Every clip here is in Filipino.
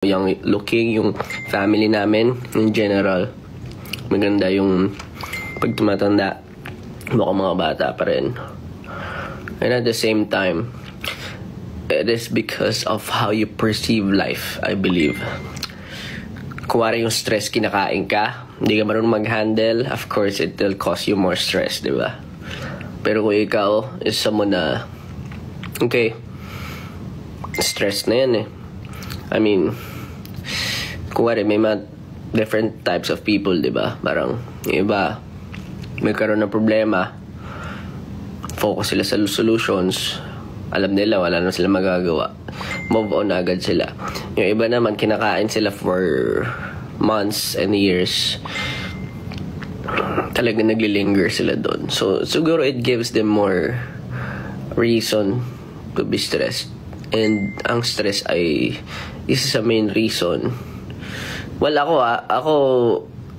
young looking yung family namin in general. Maganda yung pag tumatanda, mukhang mga bata pa rin. And at the same time, it is because of how you perceive life, I believe. Kuwari yung stress, kinakain ka, hindi ka marunong mag-handle, of course, it will cause you more stress, di ba? Pero kung ikaw is someone na, okay, stress na yan eh. I mean, kuwari may mga different types of people, di ba? Parang, yung iba, may karoon ng problema, focus sila sa solutions, alam nila, wala na sila magagawa. Move on agad sila. Yung iba naman, kinakain sila for months and years. Talagang naglilinger sila doon. So, siguro it gives them more reason to be stressed. And ang stress ay isa sa main reason. Well, ako,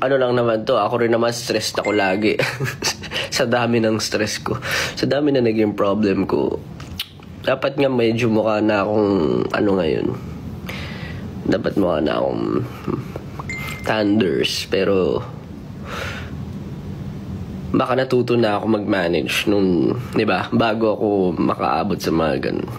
ano lang naman to, ako rin naman stressed ako lagi. Sa dami ng stress ko. Sa dami na naging problem ko. Dapat nga medyo mukha na akong ano ngayon. Dapat mukha na akong thunders. Pero baka natuto na ako mag-manage nung, di ba, bago ako makaabot sa mga ganun.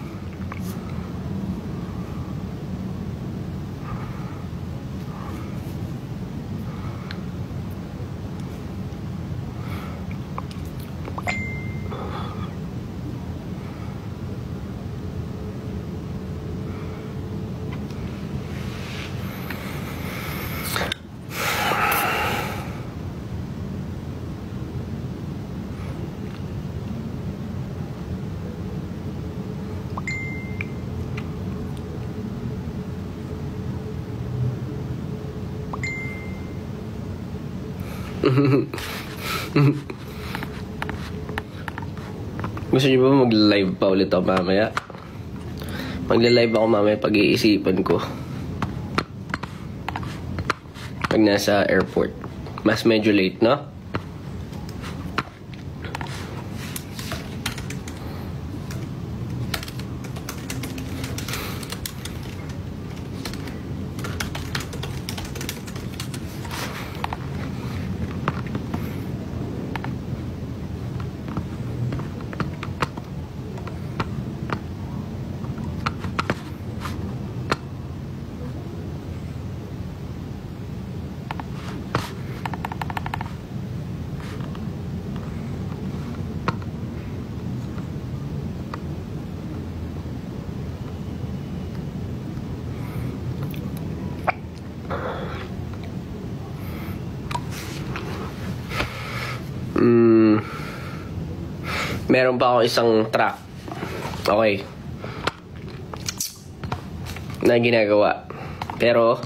Gusto niyo ba mag-live pa ulit ako mamaya? Mag-live ako mamaya, pag-iisipan ko. Pag nasa airport. Mas medyo late, no? Meron pa ako isang track. Okay. Na ginagawa. Pero,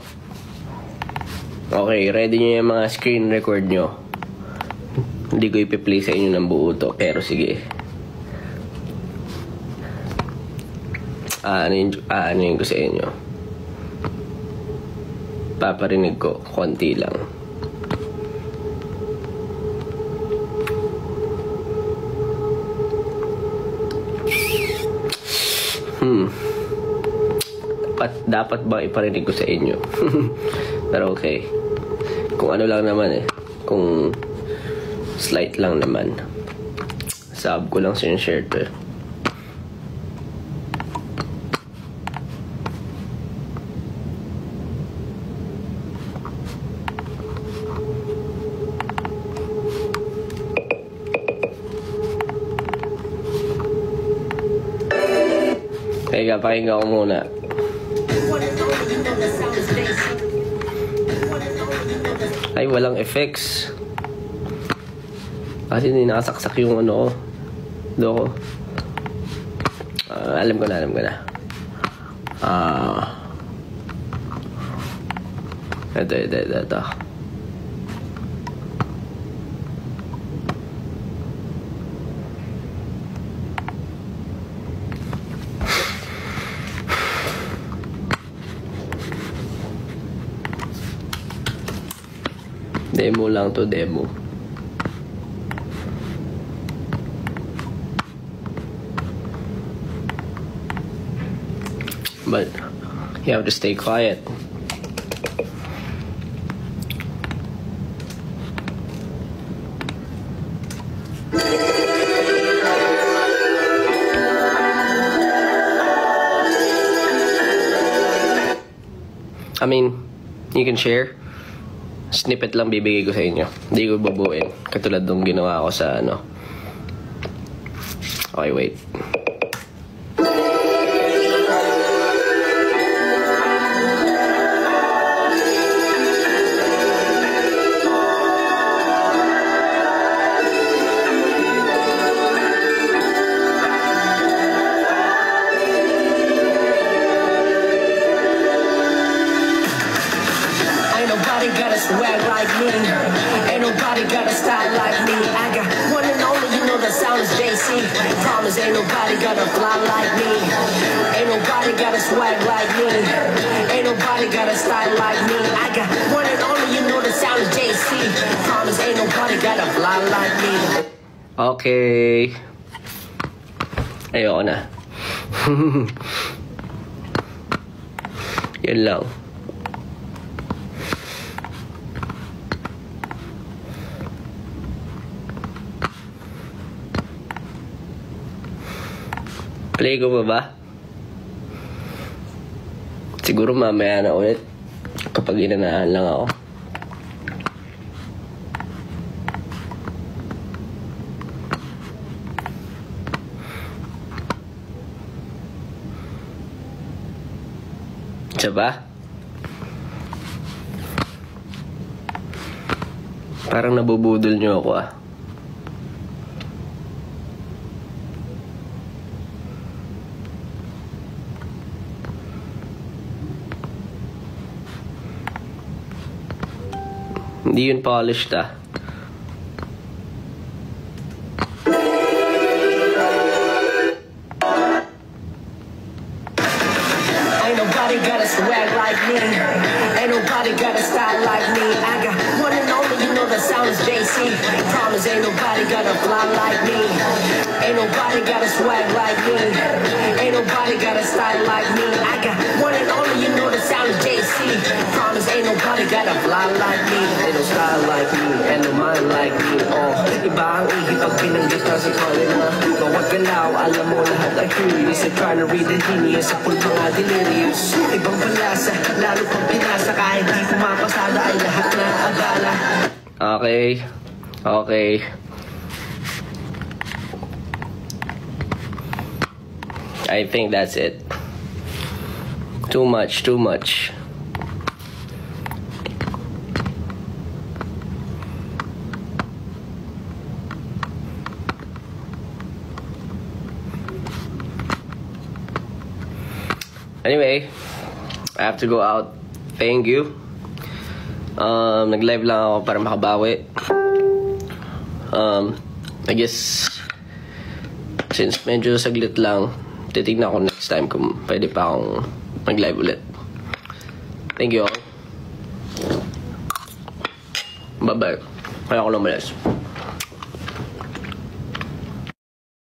okay, ready nyo yung mga screen record nyo. Hindi ko ipi-play sa inyo ng buo to. Pero sige. Ano yun ko sa inyo. Paparinig ko. Konti lang. Dapat ba iparinig ko sa inyo? Pero okay. Kung ano lang naman eh. Kung slight lang naman. Sub ko lang sinishare to eh. Kaya pakinggan ko muna. Ay, walang effects. Kasi hindi nakasaksak yung ano ko. Doko. Alam ko na. Ito. Demo lang to, demo. But you have to stay quiet. I mean, you can share. Snippet lang bibigay ko sa inyo. Hindi ko bubuin. Katulad nung ginawa ko sa ano. Okay, wait. Swag like me, ain't nobody got a style like me. I got one and only, you know the sound is JC. Promise ain't nobody got a fly like me. Ain't nobody got a swag like me. Ain't nobody got a style like me. I got one and only, you know the sound is JC. Promise ain't nobody got a fly like me. Okay. Ayoko na. Yan lang. Play ko ba? Siguro mamaya na ulit. Kapag inanahan lang ako. Isa ba? Parang nabubudol niyo ako ah. Hindi yun polished ah. Ain't nobody got a swag like me. Ain't nobody got a style like me. I got one and only, you know the sound is JC. Promise ain't nobody got a fly like me. Ain't nobody got a swag like me. Ain't nobody got a style like me. I got one and only, you know the sound is JC. Promise ain't nobody got a fly like me. Ain't no style like me, and no mind like me. Oh, iba ang ihip pag binanggit na sa calling na. Bawat galaw, alam mo lahat ay curious. I'm trying to read the genius sa pulpo nga delirious. Ibang palasa, lalo pang pinasa. Kahit di pumapasada ay lahat na abala. Okay. Okay. I think that's it. Too much, too much. Anyway, I have to go out. Thank you. Nag-live lang ako para makabawi. I guess since medyo saglit lang, titignan ko next time kung pwede pa akong mag-live ulit. Thank you all. Bye-bye. Kaya ako lumalas.